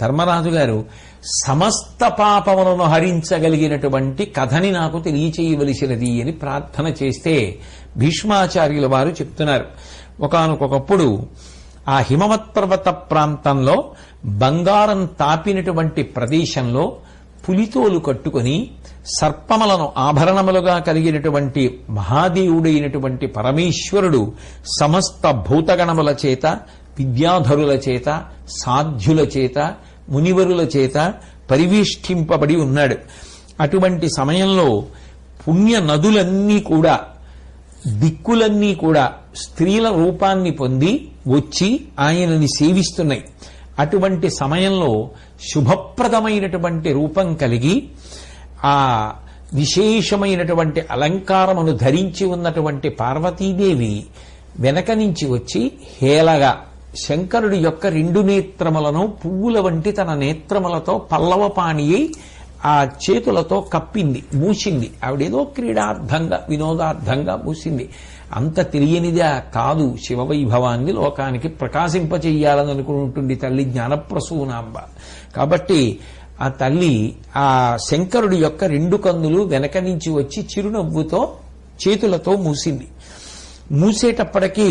ధర్మరాజు గారు సమస్త పాపములను హరించగలిగినటువంటి కథని నాకు తెలియచేయవలసినది అని ప్రార్థన చేస్తే భీష్మాచార్యుల వారు చెప్తున్నారు, ఒకానొకప్పుడు ఆ హిమవత్ పర్వత ప్రాంతంలో బంగారం తాపినటువంటి ప్రదేశంలో పులితోలు కట్టుకొని సర్పములను ఆభరణములుగా కలిగినటువంటి మహాదేవుడైనటువంటి పరమేశ్వరుడు సమస్త భూతగణముల చేత, విద్యాధరుల చేత, సాధ్యుల చేత, మునివరుల చేత పరివేష్టింపబడి ఉన్నాడు. అటువంటి సమయంలో పుణ్య నదులన్నీ కూడా, దిక్కులన్నీ కూడా స్త్రీల రూపాన్ని పొంది వచ్చి ఆయనని సేవిస్తున్నాయి. అటువంటి సమయంలో శుభప్రదమైనటువంటి రూపం కలిగి ఆ విశేషమైనటువంటి అలంకారమును ధరించి ఉన్నటువంటి పార్వతీదేవి వెనక నుంచి వచ్చి హేళగా శంకరుడి యొక్క 2 నేత్రములను పువ్వుల వంటి తన నేత్రములతో పల్లవపాణి అయి ఆ చేతులతో కప్పింది, మూసింది. ఆవిడేదో క్రీడార్థంగా వినోదార్థంగా మూసింది. అంత తెలియనిదా కాదు. శివవైభవాన్ని లోకానికి ప్రకాశింపచెయ్యాలని అనుకుంటుంది తల్లి జ్ఞానప్రసూనాంబ. కాబట్టి ఆ తల్లి ఆ శంకరుడి యొక్క 2 కన్నులు వెనక నుంచి వచ్చి చిరునవ్వుతో చేతులతో మూసింది. మూసేటప్పటికీ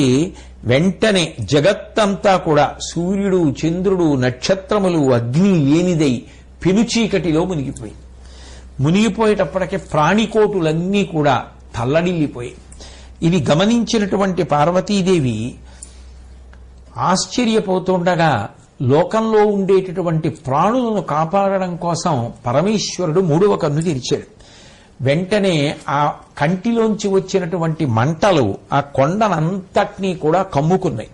వెంటనే జగత్తంతా కూడా సూర్యుడు, చంద్రుడు, నక్షత్రములు, అగ్ని లేనిదై పెనుచీకటిలో మునిగిపోయేటప్పటికే ప్రాణికోటులన్నీ కూడా తల్లడిల్లిపోయి. ఇది గమనించినటువంటి పార్వతీదేవి ఆశ్చర్యపోతుండగా లోకంలో ఉండేటటువంటి ప్రాణులను కాపాడడం కోసం పరమేశ్వరుడు 3వ కన్ను తెరిచాడు. వెంటనే ఆ కంటిలోంచి వచ్చినటువంటి మంటలు ఆ కొండనంతటినీ కూడా కమ్ముకున్నాయి.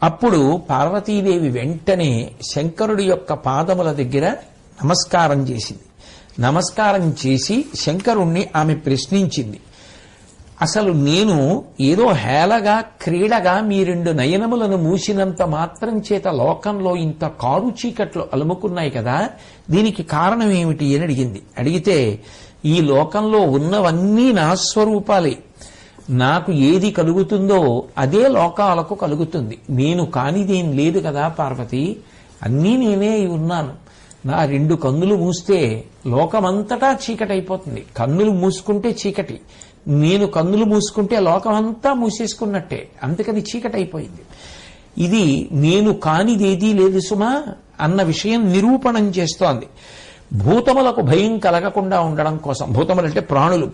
అప్పుడు పార్వతీదేవి వెంటనే శంకరుడి యొక్క పాదముల దగ్గర నమస్కారం చేసింది. నమస్కారం చేసి శంకరుణ్ణి ఆమె ప్రశ్నించింది, అసలు నేను ఏదో హేళగా క్రీడగా మీ 2 నయనములను మూసినంత మాత్రం చేత లోకంలో ఇంత కారు చీకట్లు అలుముకున్నాయి కదా, దీనికి కారణం ఏమిటి అని అడిగింది. అడిగితే ఈ లోకంలో ఉన్నవన్నీ నా స్వరూపాలే, నాకు ఏది కలుగుతుందో అదే లోకాలకు కలుగుతుంది. నేను కానిదేం లేదు కదా పార్వతి, అన్నీ నేనే ఉన్నాను. నా 2 కన్నులు మూస్తే లోకమంతటా చీకటైపోతుంది. కన్నులు మూసుకుంటే చీకటి, నేను కన్నులు మూసుకుంటే లోకమంతా మూసేసుకున్నట్టే, అందుకని చీకటైపోయింది. ఇది నేను కానిదేదీ లేదు సుమా అన్న విషయం నిరూపణం చేస్తోంది. భూతములకు భయం కలగకుండా ఉండడం కోసం, భూతములంటే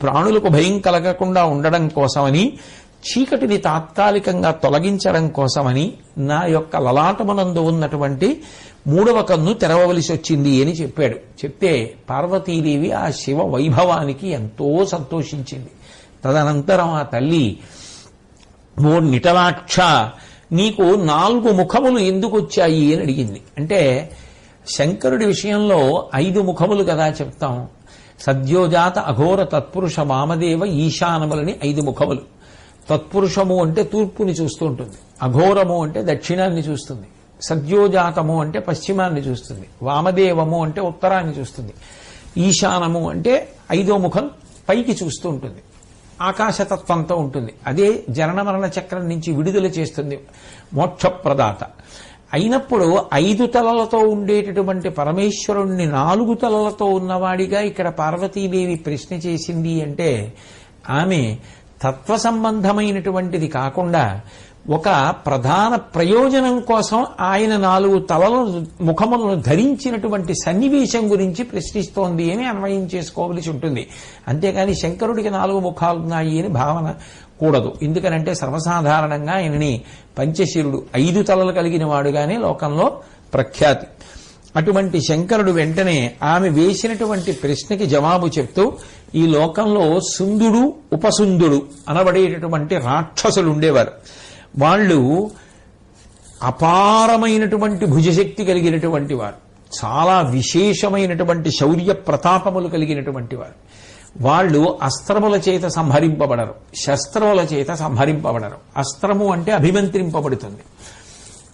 ప్రాణులకు భయం కలగకుండా ఉండడం కోసమని, చీకటిని తాత్కాలికంగా తొలగించడం కోసమని నా యొక్క లలాటమునందు ఉన్నటువంటి 3వ కన్ను తెరవవలసి వచ్చింది అని చెప్పాడు. చెప్తే పార్వతీదేవి ఆ శివ వైభవానికి ఎంతో సంతోషించింది. తదనంతరం ఆ తల్లి, ఓ నిటలాక్ష, నీకు 4 ముఖములు ఎందుకు వచ్చాయి అని అడిగింది. అంటే శంకరుడి విషయంలో 5 ముఖములు కదా చెప్తాం. సద్యోజాత అఘోర తత్పురుష వామదేవ ఈశానములని 5 ముఖములు. తత్పురుషము అంటే తూర్పుని చూస్తూ ఉంటుంది, అఘోరము అంటే దక్షిణాన్ని చూస్తుంది, సద్యోజాతము అంటే పశ్చిమాన్ని చూస్తుంది, వామదేవము అంటే ఉత్తరాన్ని చూస్తుంది, ఈశానము అంటే 5వ ముఖం పైకి చూస్తూ ఉంటుంది, ఆకాశతత్వంతో ఉంటుంది. అదే జనన మరణ చక్రం నుంచి విడుదల చేస్తుంది, మోక్షప్రదాత. అయినప్పుడు 5 తలలతో ఉండేటటువంటి పరమేశ్వరుణ్ణి 4 తలలతో ఉన్నవాడిగా ఇక్కడ పార్వతీదేవి ప్రశ్న చేసింది అంటే ఆమె తత్వ సంబంధమైనటువంటిది కాకుండా ఒక ప్రధాన ప్రయోజనం కోసం ఆయన 4 తలల ముఖములను ధరించినటువంటి సన్నివేశం గురించి ప్రశ్నిస్తోంది అని అన్వయం చేసుకోవలసి ఉంటుంది. అంతేకాని శంకరుడికి 4 ముఖాలున్నాయి అని భావన కూడదు. ఎందుకనంటే సర్వసాధారణంగా ఆయనని పంచశిరుడు 5 తలలు కలిగిన వాడుగానే లోకంలో ప్రఖ్యాతి. అటువంటి శంకరుడు వెంటనే ఆమె వేసినటువంటి ప్రశ్నకి జవాబు చెప్తూ, ఈ లోకంలో సుందుడు, ఉపసుందుడు అనబడేటటువంటి రాక్షసులు ఉండేవారు. వాళ్ళు అపారమైనటువంటి భుజశక్తి కలిగినటువంటి వారు, చాలా విశేషమైనటువంటి శౌర్య ప్రతాపములు కలిగినటువంటి వారు. వాళ్ళు అస్త్రముల చేత సంహరింపబడరు, శస్త్రముల చేత సంహరింపబడరు. అస్త్రము అంటే అభిమంత్రింపబడుతుంది.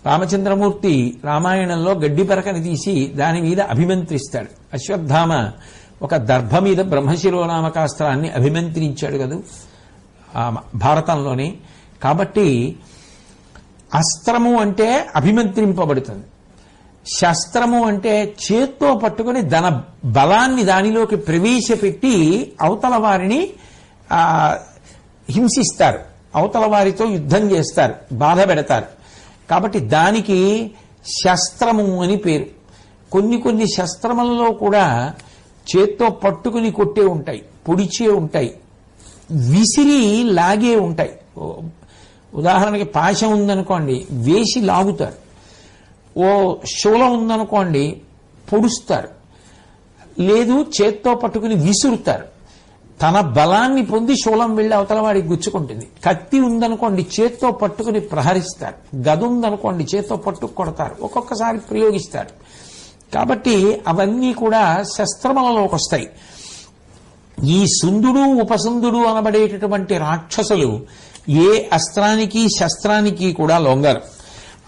రామచంద్రమూర్తి రామాయణంలో గడ్డి పరకని తీసి దాని మీద అభిమంత్రిస్తాడు. అశ్వత్థామ ఒక దర్భ మీద బ్రహ్మశిరోనామకాస్త్రాన్ని అభిమంత్రించాడు కదా భారతంలోనే. కాబట్టి అస్త్రము అంటే అభిమంత్రింపబడుతుంది, శస్త్రము అంటే చేత్తో పట్టుకుని తన బలాన్ని దానిలోకి ప్రవేశపెట్టి అవతల వారిని హింసిస్తారు, అవతల వారితో యుద్ధం చేస్తారు, బాధ పెడతారు. కాబట్టి దానికి శస్త్రము అని పేరు. కొన్ని శస్త్రములలో కూడా చేత్తో పట్టుకుని కొట్టే ఉంటాయి, పొడిచే ఉంటాయి, విసిరి లాగే ఉంటాయి. ఉదాహరణకి పాశం ఉందనుకోండి, వేసి లాగుతారు. ఓ శూలం ఉందనుకోండి, పొడుస్తారు. లేదు, చేత్తో పట్టుకుని విసురుతారు. తన బలాన్ని పొంది శూలం వెళ్లి అవతల వాడికి గుచ్చుకుంటుంది. కత్తి ఉందనుకోండి, చేత్తో పట్టుకుని ప్రహరిస్తారు. గద ఉందనుకోండి, చేత్తో పట్టుకు కొడతారు, ఒక్కొక్కసారి ప్రయోగిస్తారు. కాబట్టి అవన్నీ కూడా శస్త్రములలోకి వస్తాయి. ఈ సుందుడు ఉపసుందుడు అనబడేటటువంటి రాక్షసులు ఏ అస్త్రానికి శస్త్రానికి కూడా లొంగరు.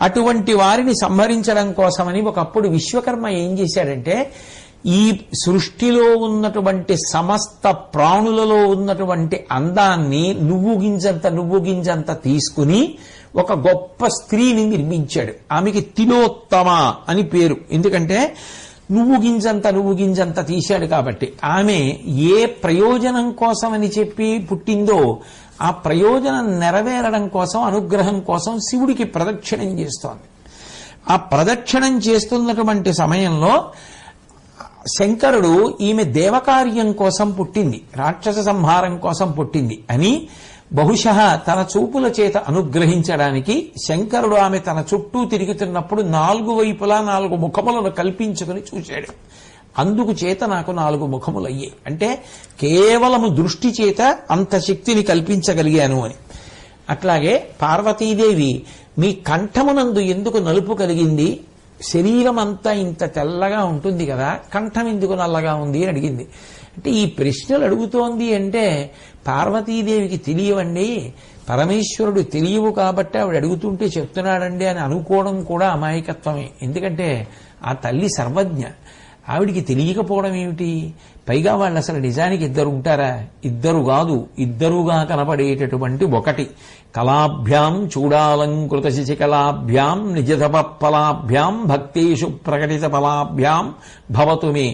అటువంటి వారిని సంహరించడం కోసమని ఒకప్పుడు విశ్వకర్మ ఏం చేశాడంటే, ఈ సృష్టిలో ఉన్నటువంటి సమస్త ప్రాణులలో ఉన్నటువంటి అందాన్ని నువ్వు గింజంత తీసుకుని ఒక గొప్ప స్త్రీని నిర్మించాడు. ఆమెకి తిలోత్తమ అని పేరు. ఎందుకంటే నువ్వు గింజంత తీశాడు కాబట్టి. ఆమె ఏ ప్రయోజనం కోసమని చెప్పి పుట్టిందో ఆ ప్రయోజనం నెరవేరడం కోసం, అనుగ్రహం కోసం శివుడికి ప్రదక్షిణం చేస్తోంది. ఆ ప్రదక్షిణం చేస్తున్నటువంటి సమయంలో శంకరుడు ఈమె దేవకార్యం కోసం పుట్టింది, రాక్షస సంహారం కోసం పుట్టింది అని బహుశః తన చూపుల చేత అనుగ్రహించడానికి శంకరుడు ఆమె తన చుట్టూ తిరుగుతున్నప్పుడు 4 వైపులా 4 ముఖములను కల్పించుకుని చూశాడు. అందుకు చేత నాకు 4 ముఖములయ్యాయి అంటే కేవలము దృష్టి చేత అంత శక్తిని కల్పించగలిగాను అని. అట్లాగే పార్వతీదేవి మీ కంఠమునందు ఎందుకు నలుపు కలిగింది, శరీరం అంతా ఇంత తెల్లగా ఉంటుంది కదా, కంఠం ఎందుకు నల్లగా ఉంది అని అడిగింది. అంటే ఈ ప్రశ్నలు అడుగుతోంది అంటే పార్వతీదేవికి తెలియవండి, పరమేశ్వరుడు తెలియవు కాబట్టి ఆవిడ అడుగుతుంటే చెప్తున్నాడండి అని అనుకోవడం కూడా అమాయకత్వమే. ఎందుకంటే ఆ తల్లి సర్వజ్ఞ, ఆవిడికి తెలియకపోవడం ఏమిటి? పైగా వాళ్ళు అసలు నిజానికి 2 ఉంటారా? 2 కాదు, 2గా కనపడేటటువంటి ఒకటి. కళాభ్యాం చూడాలంకృత శశికళాభ్యాం నిజతపఫలాభ్యాం భక్తేషు ప్రకటిత ఫలాభ్యాం భవతు మే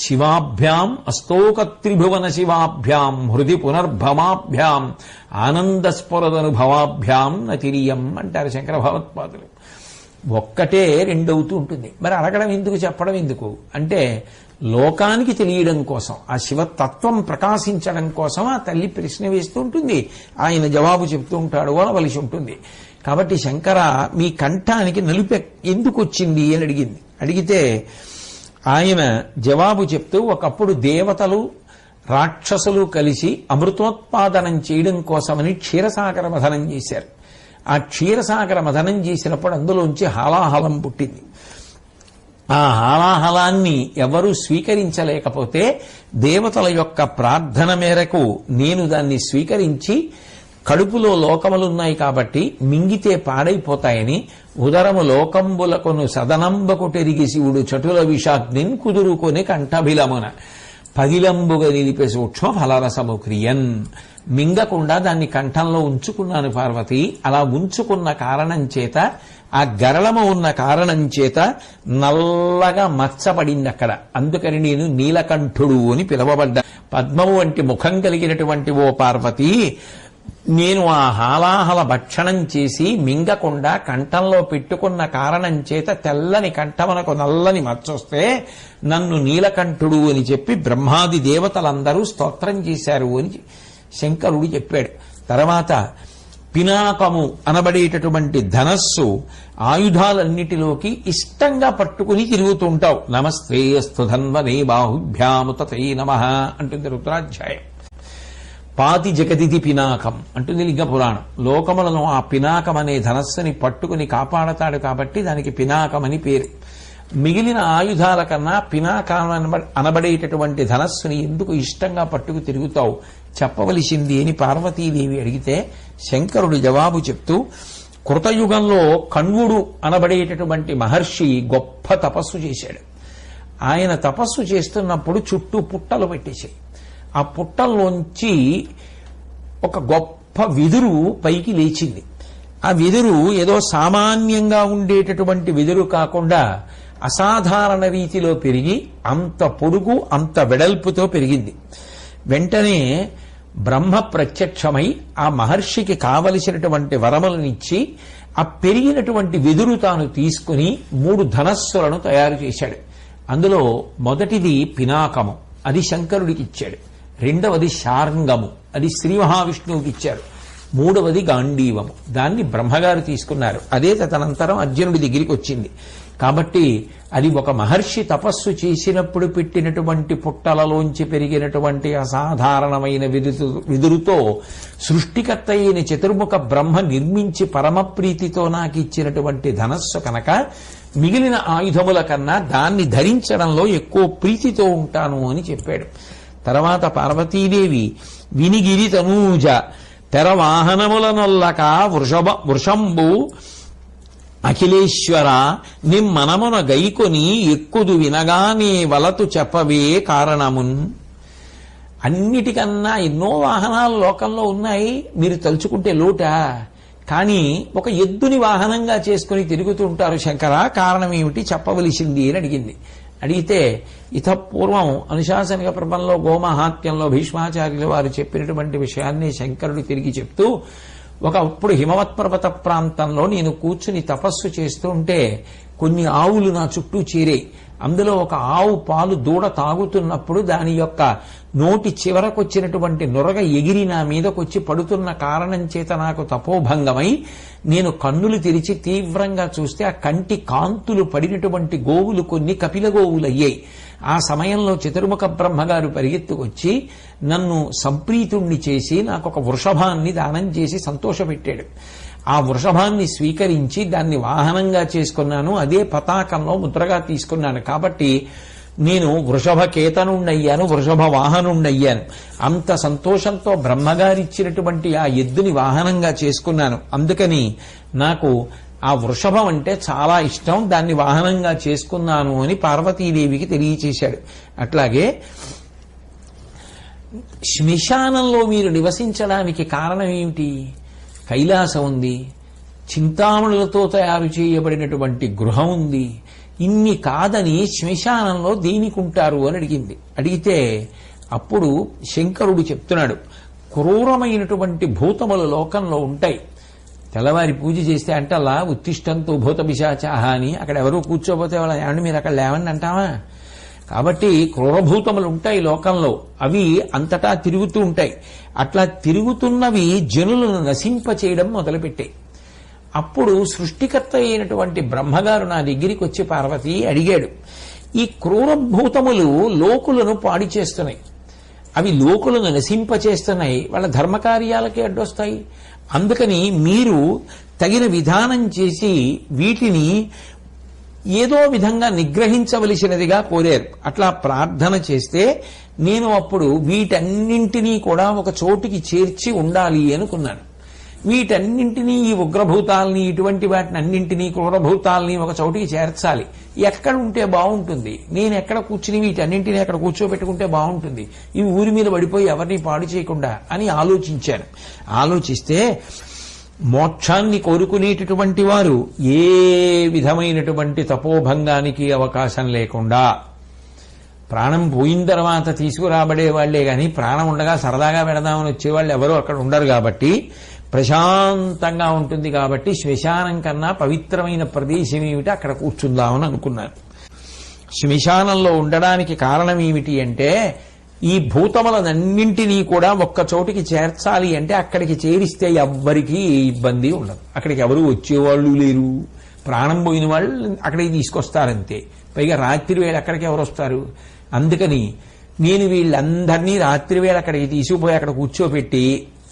శివాభ్యాం అస్తోకత్రిభువన శివాభ్యాం హృది పునర్భమాభ్యాం ఆనందస్ఫురదనుభవాభ్యాం నతిరియం అంటారు శంకర భగవత్పాదులు. ఒక్కటే 2 అవుతూ ఉంటుంది. మరి అడగడం ఎందుకు, చెప్పడం ఎందుకు అంటే లోకానికి తెలియడం కోసం, ఆ శివతత్వం ప్రకాశించడం కోసం ఆ తల్లి ప్రశ్న వేస్తూ ఉంటుంది, ఆయన జవాబు చెప్తూ ఉంటాడు, అనవలసి ఉంటుంది. కాబట్టి శంకర మీ కంఠానికి నలుపు ఎందుకు వచ్చింది అని అడిగింది. అడిగితే ఆయన జవాబు చెప్తూ, ఒకప్పుడు దేవతలు రాక్షసులు కలిసి అమృతోత్పాదనం చేయడం కోసమని క్షీరసాగర మథనం చేశారు. ఆ క్షీరసాగర మథనం చేసినప్పుడు అందులోంచి హాలాహలం పుట్టింది. ఆ హాలాహలాన్ని ఎవరూ స్వీకరించలేకపోతే దేవతల యొక్క ప్రార్థన మేరకు నేను దాన్ని స్వీకరించి, కడుపులో లోకములున్నాయి కాబట్టి మింగితే పాడైపోతాయని ఉదరము లోకంబులకును సదనంబకు తెరిగి శివుడు చటుల విషాగ్నిన్ కుదురుకొని కంఠభిలమున పదిలంబుగా నిలిపే సూక్ష్మ ఫలరసము క్రియన్. మింగకుండా దాన్ని కంఠంలో ఉంచుకున్నాను పార్వతి. అలా ఉంచుకున్న కారణం చేత, ఆ గరళము ఉన్న కారణం చేత నల్లగా మచ్చపడింది అక్కడ. అందుకని నేను నీలకంఠుడు అని పిలవబడ్డా. పద్మము వంటి ముఖం కలిగినటువంటి ఓ పార్వతి, నేను ఆ హాలాహల భక్షణం చేసి మింగకుండా కంఠంలో పెట్టుకున్న కారణం చేత తెల్లని కంఠమునకు నల్లని మచ్చొస్తే నన్ను నీలకంఠుడు అని చెప్పి బ్రహ్మాది దేవతలందరూ స్తోత్రం చేశారు అని శంకరుడు చెప్పాడు. తర్వాత పినాకము అనబడేటటువంటి ధనస్సు ఆయుధాలన్నిటిలోకి ఇష్టంగా పట్టుకుని తిరుగుతుంటావు. నమస్తే అస్తు ధన్వనే బాహుభ్యాము తతే నమః అంటుంది రుద్రాధ్యాయం. పాతి జగదిది పినాకం అంటుంది లింగ పురాణం. లోకములను ఆ పినాకం అనే ధనస్సుని పట్టుకుని కాపాడతాడు కాబట్టి దానికి పినాకం అని పేరు. మిగిలిన ఆయుధాల కన్నా పినాకం అనబడేటటువంటి ధనస్సుని ఎందుకు ఇష్టంగా పట్టుకు తిరుగుతావు, చెప్పవలసింది అని పార్వతీదేవి అడిగితే శంకరుడు జవాబు చెప్తూ, కృతయుగంలో కణ్వుడు అనబడేటటువంటి మహర్షి గొప్ప తపస్సు చేశాడు. ఆయన తపస్సు చేస్తున్నప్పుడు చుట్టూ పుట్టలు పెట్టేశాయి. ఆ పుట్టల్లోంచి ఒక గొప్ప వెదురు పైకి లేచింది. ఆ వెదురు ఏదో సామాన్యంగా ఉండేటటువంటి వెదురు కాకుండా అసాధారణ రీతిలో పెరిగి అంత పొడుగు అంత వెడల్పుతో పెరిగింది. వెంటనే బ్రహ్మ ప్రత్యక్షమై ఆ మహర్షికి కావలసినటువంటి వరములనిచ్చి ఆ పెరిగినటువంటి వెదురు తాను తీసుకుని 3 ధనస్సులను తయారు చేశాడు. అందులో మొదటిది పినాకము, అది శంకరుడికి ఇచ్చాడు. రెండవది శార్ంగము, అది శ్రీ మహావిష్ణువుకి ఇచ్చారు. మూడవది గాంధీవము, దాన్ని బ్రహ్మగారు తీసుకున్నారు. అదే తదనంతరం అర్జునుడి దగ్గరికి వచ్చింది. కాబట్టి అది ఒక మహర్షి తపస్సు చేసినప్పుడు పెట్టినటువంటి పుట్టలలోంచి పెరిగినటువంటి అసాధారణమైన వెదురుతో సృష్టికర్త అయిన చతుర్ముఖ బ్రహ్మ నిర్మించి పరమప్రీతితో నాకు ఇచ్చినటువంటి ధనస్సు కనుక మిగిలిన ఆయుధముల కన్నా దాన్ని ధరించడంలో ఎక్కువ ప్రీతితో ఉంటాను అని చెప్పాడు. తర్వాత పార్వతీదేవి వినిగిరి తనూజ తెరవాహనములనొల్లక వృషంబు అఖిలేశ్వర నిమ్మనమున గైకొని ఎక్కుదు వినగానే వలతు చెప్పవే కారణమున్. అన్నిటికన్నా ఎన్నో వాహనాలు లోకంలో ఉన్నాయి, మీరు తలుచుకుంటే లోట. కానీ ఒక ఎద్దుని వాహనంగా చేసుకుని తిరుగుతూ ఉంటారు శంకర, కారణం ఏమిటి చెప్పవలసింది అని అడిగింది. అడిగితే ఇతపూర్వం అనుశాసనిక ప్రబంధంలో గోమహాత్యంలో భీష్మాచార్యుల వారు చెప్పినటువంటి విషయాన్ని శంకరుడు తిరిగి చెప్తూ, ఒకప్పుడు హిమవత్ పర్వత ప్రాంతంలో నేను కూర్చుని తపస్సు చేస్తూ ఉంటే కొన్ని ఆవులు నా చుట్టూ చేరాయి. అందులో ఒక ఆవు పాలు దూడ తాగుతున్నప్పుడు దాని యొక్క నోటి చివరకొచ్చినటువంటి నొరగ ఎగిరి నా మీదకొచ్చి పడుతున్న కారణం చేత నాకు తపోభంగమై నేను కన్నులు తెరిచి తీవ్రంగా చూస్తే ఆ కంటి కాంతులు పడినటువంటి గోవులు కొన్ని కపిల గోవులయ్యాయి. ఆ సమయంలో చతుర్ముఖ బ్రహ్మగారు పరిగెత్తుకొచ్చి నన్ను సంప్రీతుణ్ణి చేసి నాకు ఒక వృషభాన్ని దానం చేసి సంతోషపెట్టాడు. ఆ వృషభాన్ని స్వీకరించి దాన్ని వాహనంగా చేసుకున్నాను, అదే పతాకంలో ముద్రగా తీసుకున్నాను. కాబట్టి నేను వృషభ కేతనుండయ్యాను, వృషభ వాహనుండయ్యాను. అంత సంతోషంతో బ్రహ్మగారిచ్చినటువంటి ఆ ఎద్దుని వాహనంగా చేసుకున్నాను. అందుకని నాకు ఆ వృషభం అంటే చాలా ఇష్టం, దాన్ని వాహనంగా చేసుకున్నాను అని పార్వతీదేవికి తెలియచేశాడు. అట్లాగే శ్మశానంలో మీరు నివసించడానికి కారణం ఏమిటి? కైలాసం ఉంది, చింతామణులతో తయారు చేయబడినటువంటి గృహం ఉంది, ఇన్ని కాదని శ్మశానంలో దేనికుంటారు అని అడిగింది. అడిగితే అప్పుడు శంకరుడు చెప్తున్నాడు, క్రూరమైనటువంటి భూతములు లోకంలో ఉంటాయి. తెల్లవారి పూజ చేస్తే అంటే అలా ఉత్తిష్టంతో భూత పిశాచాహ అని అక్కడ ఎవరూ కూర్చోపోతే వాళ్ళ ఏమంటే మీరు అక్కడ లేవండి అంటావా? కాబట్టి క్రూరభూతములు ఉంటాయి లోకంలో, అవి అంతటా తిరుగుతూ ఉంటాయి. అట్లా తిరుగుతున్నవి జనులను నశింపచేయడం మొదలుపెట్టాయి. అప్పుడు సృష్టికర్త అయినటువంటి బ్రహ్మగారు నా దగ్గరికి వచ్చి పార్వతి అడిగాడు, ఈ క్రూరభూతములు లోకులను పాడి చేస్తున్నాయి, అవి లోకులను నశింపచేస్తున్నాయి, వాళ్ళ ధర్మకార్యాలకి అడ్డొస్తాయి. అందుకని మీరు తగిన విధానం చేసి వీటిని ఏదో విధంగా నిగ్రహించవలసినదిగా కోరారు. అట్లా ప్రార్థన చేస్తే నేను అప్పుడు వీటన్నింటినీ కూడా ఒక చోటికి చేర్చి ఉండాలి అనుకున్నాను. వీటన్నింటినీ, ఈ ఉగ్రభూతాలని, ఇటువంటి వాటిని అన్నింటినీ, క్రూరభూతాలని ఒక చోటికి చేర్చాలి. ఎక్కడ ఉంటే బాగుంటుంది? నేను ఎక్కడ కూర్చుని వీటన్నింటినీ అక్కడ కూర్చోబెట్టుకుంటే బాగుంటుంది, ఇవి ఊరి మీద పడిపోయి ఎవరిని పాడు చేయకుండా అని ఆలోచించాను. ఆలోచిస్తే మోక్షాన్ని కోరుకునేటటువంటి వారు ఏ విధమైనటువంటి తపోభంగానికి అవకాశం లేకుండా, ప్రాణం పోయిన తర్వాత తీసుకురాబడే వాళ్లే గాని ప్రాణం ఉండగా సరదాగా పెడదామని వచ్చేవాళ్ళు ఎవరూ అక్కడ ఉండరు. కాబట్టి ప్రశాంతంగా ఉంటుంది. కాబట్టి శ్మశానం కన్నా పవిత్రమైన ప్రదేశం ఏమిటి, అక్కడ కూర్చుందామని అనుకున్నాను. శ్మశానంలో ఉండడానికి కారణం ఏమిటి అంటే, ఈ భూతములనన్నింటినీ కూడా ఒక్క చోటికి చేర్చాలి అంటే అక్కడికి చేరిస్తే ఎవ్వరికీ ఇబ్బంది ఉండదు. అక్కడికి ఎవరు వచ్చేవాళ్ళు లేరు, ప్రాణం పోయిన వాళ్ళు అక్కడికి తీసుకొస్తారంతే. పైగా రాత్రి వేళ అక్కడికి ఎవరు వస్తారు? అందుకని నేను వీళ్ళందరినీ రాత్రి వేళ అక్కడికి తీసుకుపోయి అక్కడ కూర్చోబెట్టి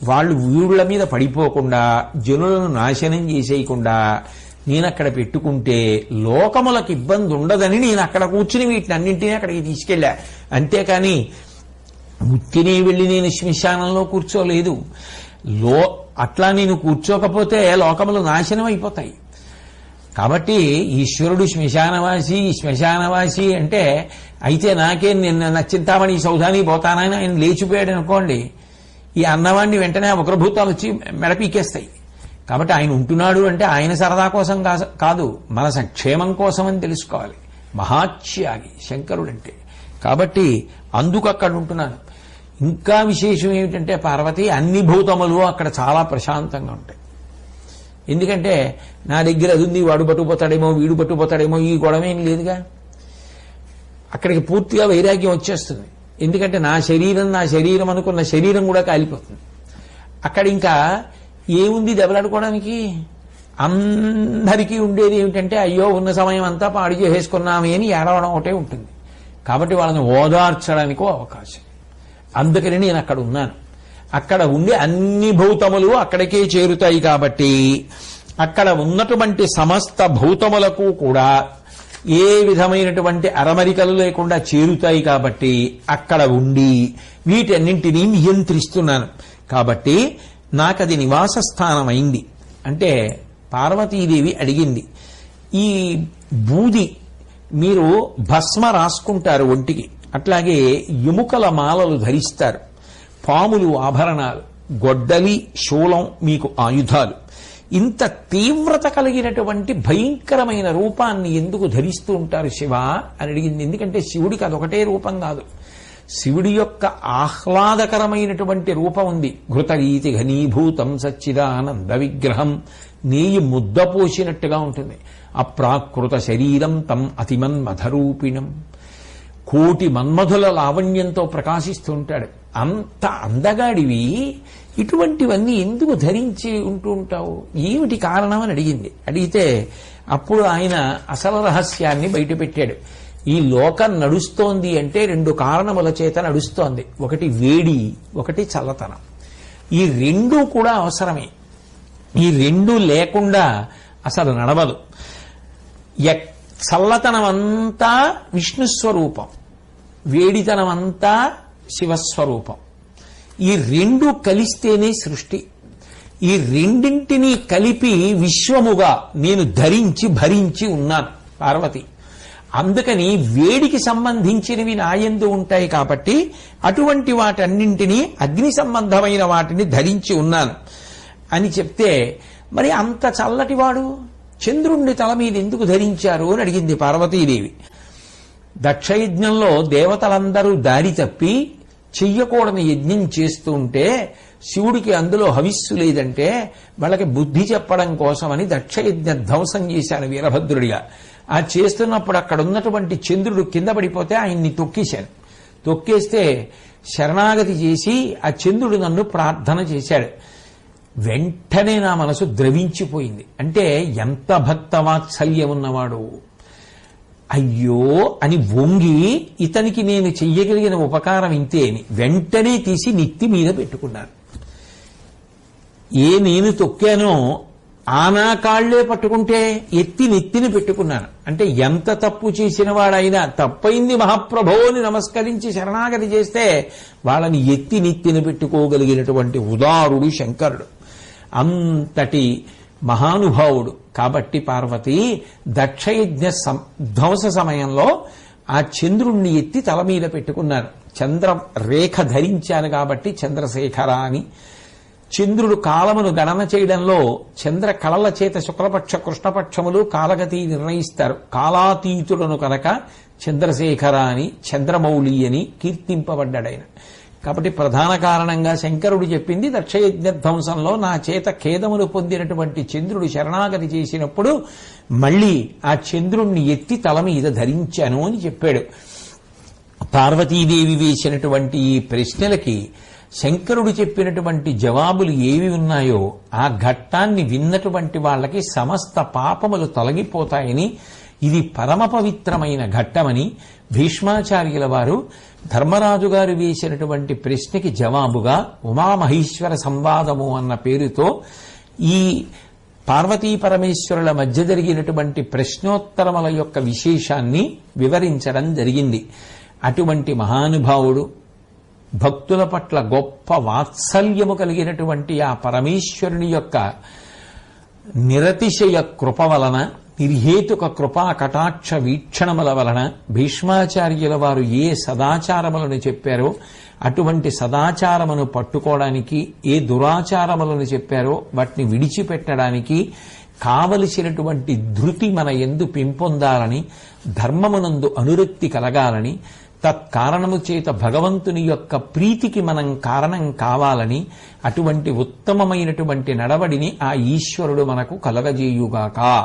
వాళ్ళు వీళ్ళ మీద పడిపోకుండా, జనులను నాశనం చేసేయకుండా నేను అక్కడ పెట్టుకుంటే లోకములకు ఇబ్బంది ఉండదని నేను అక్కడ కూర్చుని వీటిని అన్నింటినీ అక్కడికి తీసుకెళ్ళా. అంతేకాని ఉత్తినే వెళ్ళి నేను శ్మశానంలో కూర్చోలేదు. అట్లా నేను కూర్చోకపోతే లోకములు నాశనం అయిపోతాయి. కాబట్టి ఈశ్వరుడు శ్మశానవాసి అంటే అయితే నాకేం నిన్న చింతామణి సౌధానికి పోతానని ఆయన లేచిపోయాడు అనుకోండి, ఈ అన్నవాడిని వెంటనే ఉగ్రభూతాలు వచ్చి మెడపీకేస్తాయి. కాబట్టి ఆయన ఉంటున్నాడు అంటే ఆయన సరదా కోసం కాదు, మన సంక్షేమం కోసం అని తెలుసుకోవాలి. మహాత్యాగి శంకరుడంటే. కాబట్టి అందుకు అక్కడ ఉంటున్నాను. ఇంకా విశేషం ఏమిటంటే పార్వతి, అన్ని భూతములు అక్కడ చాలా ప్రశాంతంగా ఉంటాయి. ఎందుకంటే నా దగ్గర అది ఉంది, వాడు పట్టుకుపోతాడేమో, వీడు పట్టుకుపోతాడేమో, ఈ గొడవేం లేదుగా. అక్కడికి పూర్తిగా వైరాగ్యం వచ్చేస్తుంది. ఎందుకంటే నా శరీరం అనుకున్న శరీరం కూడా కాలిపోతుంది. అక్కడ ఇంకా ఏముంది దెబ్బలాడుకోవడానికి? అందరికీ ఉండేది ఏమిటంటే అయ్యో ఉన్న సమయం అంతా పాడు చేసేసుకున్నామే అని ఏడవడం ఒకటే ఉంటుంది. కాబట్టి వాళ్ళని ఓదార్చడానికో అవకాశం. అందుకని నేను అక్కడ ఉన్నాను. అక్కడ ఉండి అన్ని భూతములు అక్కడికే చేరుతాయి. కాబట్టి అక్కడ ఉన్నటువంటి సమస్త భూతములకు కూడా ఏ విధమైనటువంటి అరమరికలు లేకుండా చేరుతాయి. కాబట్టి అక్కడ ఉండి వీటన్నింటినీ నియంత్రిస్తున్నాను. కాబట్టి నాకది నివాస స్థానమైంది. అంటే పార్వతీదేవి అడిగింది, ఈ బూది మీరు భస్మ రాసుకుంటారు ఒంటికి, అట్లాగే ఎముకల మాలలు ధరిస్తారు, పాములు ఆభరణాలు, గొడ్డలి శూలం మీకు ఆయుధాలు, ఇంత తీవ్రత కలిగినటువంటి భయంకరమైన రూపాన్ని ఎందుకు ధరిస్తూ ఉంటారు శివ అని అడిగింది. ఎందుకంటే శివుడికి అదొకటే రూపం కాదు, శివుడి యొక్క ఆహ్లాదకరమైనటువంటి రూపం ఉంది. ఘృతరీతి ఘనీభూతం సచ్చిదానంద విగ్రహం, నేయి ముద్ద పోసినట్టుగా ఉంటుంది. అప్రాకృత శరీరం తం అతిమన్మధరూపిణం, కోటి మన్మధుల లావణ్యంతో ప్రకాశిస్తూ ఉంటాడు. అంత అందగాడివి ఇటువంటివన్నీ ఎందుకు ధరించి ఉంటూ ఉంటావు, ఏమిటి కారణం అని అడిగింది. అడిగితే అప్పుడు ఆయన అసలు రహస్యాన్ని బయటపెట్టాడు. ఈ లోకం నడుస్తోంది అంటే రెండు కారణముల చేత నడుస్తోంది. ఒకటి వేడి, ఒకటి చల్లతనం. ఈ రెండూ కూడా అవసరమే. ఈ రెండూ లేకుండా అసలు నడవదు. చల్లతనం అంతా విష్ణుస్వరూపం, వేడితనం అంతా శివస్వరూపం. ఈ రెండు కలిస్తేనే సృష్టి. ఈ రెండింటినీ కలిపి విశ్వముగా నేను ధరించి భరించి ఉన్నాను పార్వతి. అందుకని వేడికి సంబంధించినవి నాయందు ఉంటాయి. కాబట్టి అటువంటి వాటన్నింటినీ అగ్ని సంబంధమైన వాటిని ధరించి ఉన్నాను అని చెప్తే, మరి అంత చల్లటివాడు చంద్రుణ్ణి తల మీద ఎందుకు ధరించారు అని అడిగింది పార్వతీదేవి. దక్షయజ్ఞంలో దేవతలందరూ దారి తప్పి చెయ్యకూడని యజ్ఞం చేస్తూ ఉంటే శివుడికి అందులో హవిస్సు లేదంటే వాళ్ళకి బుద్ధి చెప్పడం కోసమని దక్షయజ్ఞ ధ్వంసం చేశాను వీరభద్రుడిగా. ఆ చేస్తున్నప్పుడు అక్కడ ఉన్నటువంటి చంద్రుడు కింద పడిపోతే ఆయన్ని తొక్కేశాను. తొక్కేస్తే శరణాగతి చేసి ఆ చంద్రుడు నన్ను ప్రార్థన చేశాడు. వెంటనే నా మనసు ద్రవించిపోయింది. అంటే ఎంత భక్తవాత్సల్యం ఉన్నవాడు. అయ్యో అని వంగి ఇతనికి నేను చెయ్యగలిగిన ఉపకారం ఇంతే అని వెంటనే తీసి నెత్తి మీద పెట్టుకున్నాను. నేను తొక్కానో ఆనా కాళ్లే పట్టుకుంటే ఎత్తి నెత్తిని పెట్టుకున్నాను. అంటే ఎంత తప్పు చేసిన వాడైనా తప్పైంది మహాప్రభో అని నమస్కరించి శరణాగతి చేస్తే వాళ్ళని ఎత్తి నెత్తిని పెట్టుకోగలిగినటువంటి ఉదారుడు శంకరుడు, అంతటి మహానుభావుడు. కాబట్టి పార్వతి దక్షయజ్ఞ ధ్వంస సమయంలో ఆ చంద్రుణ్ణి ఎత్తి తల మీద పెట్టుకున్నాను. చంద్ర రేఖ ధరించాను కాబట్టి చంద్రశేఖర అని. చంద్రుడు కాలమును గణన చేయడంలో చంద్ర కళల చేత శుక్లపక్ష కృష్ణపక్షములు కాలగతి నిర్ణయిస్తారు. కాలాతీతులను కనుక చంద్రశేఖర అని, చంద్రమౌళి అని కీర్తింపబడ్డాడైన. కాబట్టి ప్రధాన కారణంగా శంకరుడు చెప్పింది దక్షయజ్ఞ ధ్వంసంలో నా చేత ఖేదమును పొందినటువంటి చంద్రుడు శరణాగతి చేసినప్పుడు మళ్లీ ఆ చంద్రుణ్ణి ఎత్తి తల మీద ధరించాను అని చెప్పాడు. పార్వతీదేవి వేసినటువంటి ఈ ప్రశ్నలకి శంకరుడు చెప్పినటువంటి జవాబులు ఏవి ఉన్నాయో ఆ ఘట్టాన్ని విన్నటువంటి వాళ్ళకి సమస్త పాపములు తొలగిపోతాయని, ఇది పరమ పవిత్రమైన ఘట్టమని భీష్మాచార్యుల వారు ధర్మరాజు గారు వేసినటువంటి ప్రశ్నకి జవాబుగా ఉమామహేశ్వర సంవాదము అన్న పేరుతో ఈ పార్వతీ పరమేశ్వరుల మధ్య జరిగినటువంటి ప్రశ్నోత్తరముల యొక్క విశేషాన్ని వివరించడం జరిగింది. అటువంటి మహానుభావుడు, భక్తుల పట్ల గొప్ప వాత్సల్యము కలిగినటువంటి ఆ పరమేశ్వరుని యొక్క నిరతిశయ కృప వలన, నిర్హేతుక కృపా కటాక్ష వీక్షణముల వలన భీష్మాచార్యుల వారు ఏ సదాచారములను చెప్పారో అటువంటి సదాచారమును పట్టుకోవడానికి, ఏ దురాచారములను చెప్పారో వాటిని విడిచిపెట్టడానికి కావలసినటువంటి ధృతి మన యందు పెంపొందాలని, ధర్మమునందు అనురక్తి కలగాలని, తత్కారణము చేత భగవంతుని యొక్క ప్రీతికి మనం కారణం కావాలని, అటువంటి ఉత్తమమైనటువంటి నడవడిని ఆ ఈశ్వరుడు మనకు కలగజేయుగాక.